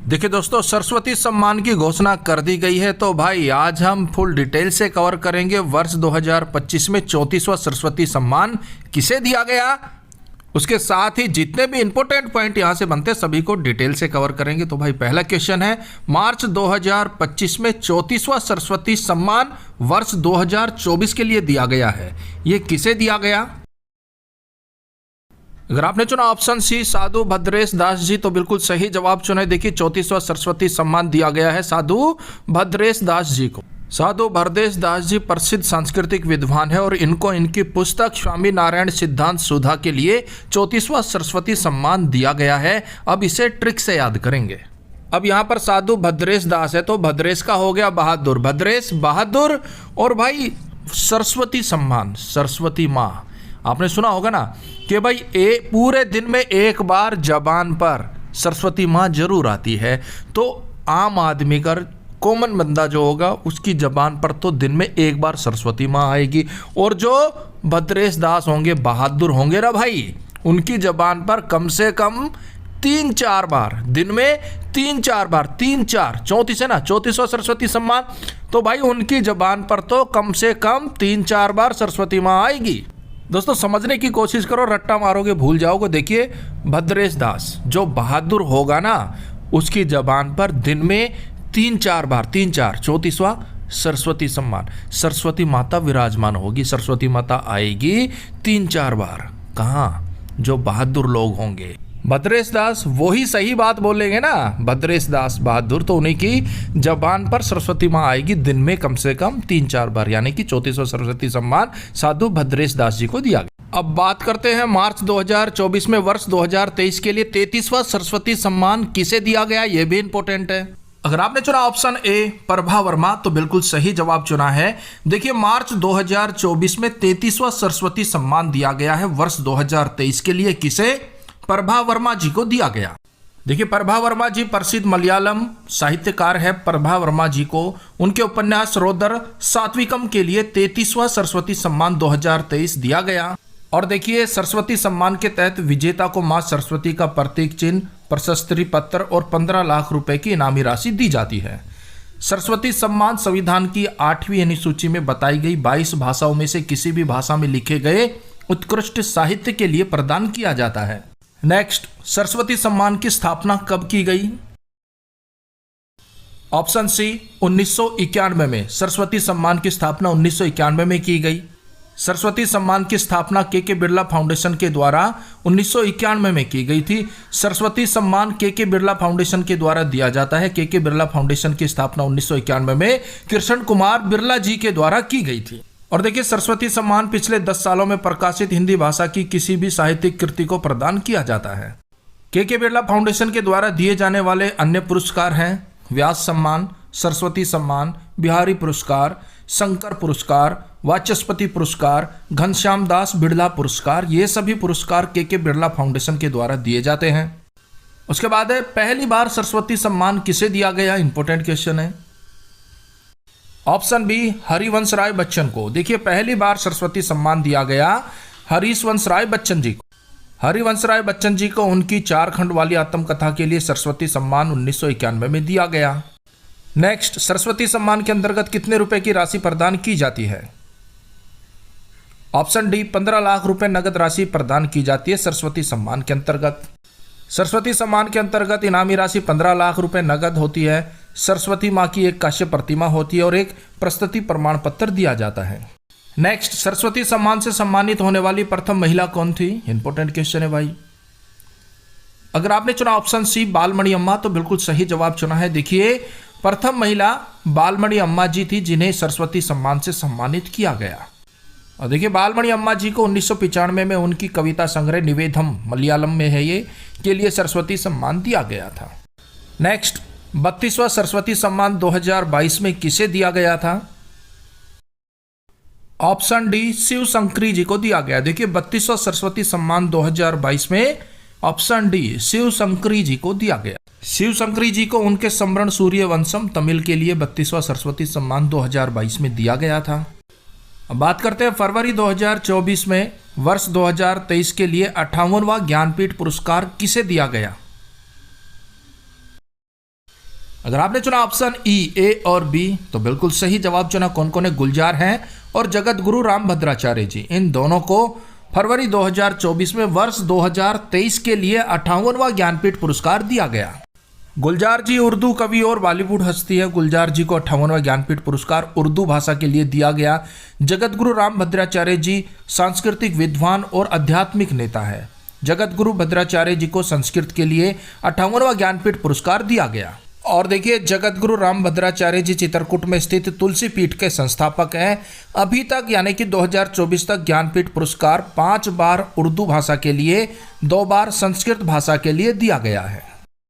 देखिए दोस्तों, सरस्वती सम्मान की घोषणा कर दी गई है। तो भाई आज हम फुल डिटेल से कवर करेंगे वर्ष 2025 में 34वां सरस्वती सम्मान किसे दिया गया, उसके साथ ही जितने भी इंपॉर्टेंट पॉइंट यहां से बनते सभी को डिटेल से कवर करेंगे। तो भाई पहला क्वेश्चन है, मार्च 2025 में 34वां सरस्वती सम्मान वर्ष 2024 के लिए दिया गया है, ये किसे दिया गया? अगर आपने चुना ऑप्शन सी साधु भद्रेश दास जी तो बिल्कुल सही जवाब चुना है। देखिए 34वां सरस्वती सम्मान दिया गया है साधु भद्रेश दास जी को। साधु भद्रेश दास जी प्रसिद्ध सांस्कृतिक विद्वान है और इनको इनकी पुस्तक स्वामी नारायण सिद्धांत सुधा के लिए 34वां सरस्वती सम्मान दिया गया है। अब इसे ट्रिक से याद करेंगे। अब यहाँ पर साधु भद्रेश दास है तो भद्रेश का हो गया बहादुर, भद्रेश बहादुर। और भाई सरस्वती सम्मान, सरस्वती माँ, आपने सुना होगा ना कि भाई पूरे दिन में एक बार जबान पर सरस्वती माँ जरूर आती है। तो आम आदमी का कॉमन बंदा जो होगा उसकी जबान पर तो दिन में एक बार सरस्वती माँ आएगी। और जो भद्रेश दास होंगे, बहादुर होंगे ना भाई, उनकी जबान पर कम से कम 3-4 बार, दिन में 3-4 बार, 3-4 34 है ना, 34वां सरस्वती सम्मान। तो भाई उनकी जबान पर तो कम से कम 3-4 बार सरस्वती माँ आएगी। दोस्तों समझने की कोशिश करो, रट्टा मारोगे भूल जाओगे। देखिए भद्रेश दास जो बहादुर होगा ना, उसकी जबान पर दिन में 3-4 बार, 3-4 34वां सरस्वती सम्मान, सरस्वती माता विराजमान होगी, सरस्वती माता आएगी 3-4 बार। कहाँ? जो बहादुर लोग होंगे। भद्रेश दास वही सही बात बोलेंगे ना, भद्रेश दास बहादुर, तो उन्हीं की जबान पर सरस्वती माँ आएगी दिन में कम से कम 3-4 बार, यानी कि 34वां सरस्वती सम्मान साधु भद्रेश दास जी को दिया गया। अब बात करते हैं मार्च 2024 में वर्ष 2023 के लिए 33वां सरस्वती सम्मान किसे दिया गया, यह भी इंपॉर्टेंट है। अगर आपने चुना ऑप्शन ए प्रभा वर्मा तो बिल्कुल सही जवाब चुना है। देखिए मार्च 2024 में 33वां सरस्वती सम्मान दिया गया है वर्ष 2023 के लिए, किसे? प्रभा वर्मा जी को दिया गया। देखिए प्रभा वर्मा जी प्रसिद्ध मलयालम साहित्यकार है। प्रभा वर्मा जी को उनके उपन्यास रोदर सात्विकम के लिए 33वां सरस्वती सम्मान 2023 दिया गया। और देखिए सरस्वती सम्मान के तहत विजेता को मां सरस्वती का प्रतीक चिन्ह, प्रशस्ति पत्र और 15 लाख रुपए की इनामी राशि दी जाती है। सरस्वती सम्मान संविधान की 8वीं अनुसूची में बताई गई 22 भाषाओं में से किसी भी भाषा में लिखे गए उत्कृष्ट साहित्य के लिए प्रदान किया जाता है। नेक्स्ट, सरस्वती सम्मान की स्थापना कब की गई? ऑप्शन सी 1991 में सरस्वती सम्मान की स्थापना 1991 में की गई। सरस्वती सम्मान की स्थापना के बिरला फाउंडेशन के द्वारा 1991 में की गई थी। सरस्वती सम्मान के बिरला फाउंडेशन के द्वारा दिया जाता है। के बिरला फाउंडेशन की स्थापना 1991 में कृष्ण कुमार बिरला जी के द्वारा की गई थी। और देखिए सरस्वती सम्मान पिछले 10 सालों में प्रकाशित हिंदी भाषा की किसी भी साहित्यिक कृति को प्रदान किया जाता है। के बिरला फाउंडेशन के द्वारा दिए जाने वाले अन्य पुरस्कार हैं व्यास सम्मान, सरस्वती सम्मान, बिहारी पुरस्कार, शंकर पुरस्कार, वाचस्पति पुरस्कार, घनश्याम दास बिड़ला पुरस्कार। ये सभी पुरस्कार के बिरला फाउंडेशन के द्वारा दिए जाते हैं। उसके बाद है पहली बार सरस्वती सम्मान किसे दिया गया, इंपॉर्टेंट क्वेश्चन है। ऑप्शन बी हरिवंश राय बच्चन को। देखिए पहली बार सरस्वती सम्मान दिया गया हरिवंश राय बच्चन जी को। हरिवंश राय बच्चन जी को उनकी 4 खंड वाली आत्मकथा के लिए सरस्वती सम्मान 1991 में दिया गया। नेक्स्ट, सरस्वती सम्मान के अंतर्गत कितने रुपए की राशि प्रदान की जाती है? ऑप्शन डी 15 लाख रुपए नगद राशि प्रदान की जाती है सरस्वती सम्मान के अंतर्गत। सरस्वती सम्मान के अंतर्गत इनामी राशि 15 लाख रुपए नगद होती है। सरस्वती माँ की एक काश्य प्रतिमा होती है और एक प्रस्तुति प्रमाण पत्र दिया जाता है। नेक्स्ट, सरस्वती सम्मान से सम्मानित होने वाली प्रथम महिला कौन थी? इंपॉर्टेंट क्वेश्चन है भाई। अगर आपने चुना ऑप्शन सी बालमणि अम्मा तो बिल्कुल सही जवाब चुना है। देखिए प्रथम महिला बालमणि अम्मा जी थी जिन्हें सरस्वती सम्मान से सम्मानित किया गया। और देखिए बालमणि अम्मा जी को 1995 में उनकी कविता संग्रह निवेदम, मलयालम में है ये, के लिए सरस्वती सम्मान दिया गया था। नेक्स्ट, 32वां सरस्वती सम्मान 2022 में किसे दिया गया था? ऑप्शन डी शिव शंकरी जी को दिया गया। देखिए 32वां सरस्वती सम्मान 2022 में ऑप्शन डी शिव शंकरी जी को दिया गया। शिव शंकरी जी को उनके समरण सूर्यवंशम तमिल के लिए 32वां सरस्वती सम्मान 2022 में दिया गया था। अब बात करते हैं फरवरी 2024 में वर्ष 2023 के लिए 58वां ज्ञानपीठ पुरस्कार किसे दिया गया? अगर आपने चुना ऑप्शन ई, ए और बी, तो बिल्कुल सही जवाब चुना। कौन कौन है? गुलजार हैं और जगत गुरु रामभद्राचार्य जी। इन दोनों को फरवरी 2024 में वर्ष 2023 के लिए 58वां ज्ञानपीठ पुरस्कार दिया गया। गुलजार जी उर्दू कवि और बॉलीवुड हस्ती है। गुलजार जी को 58वां ज्ञानपीठ पुरस्कार उर्दू भाषा के लिए दिया गया। जगत गुरु रामभद्राचार्य जी सांस्कृतिक विद्वान और आध्यात्मिक नेता है। जगत गुरु भद्राचार्य जी को संस्कृत के लिए 58वां ज्ञानपीठ पुरस्कार दिया गया। और देखिए, जगत गुरु रामभद्राचार्य जी चित्रकूट में स्थित तुलसी पीठ के संस्थापक हैं। अभी तक यानी कि 2024 तक ज्ञानपीठ पुरस्कार 5 बार उर्दू भाषा के लिए, 2 बार संस्कृत भाषा के लिए दिया गया है।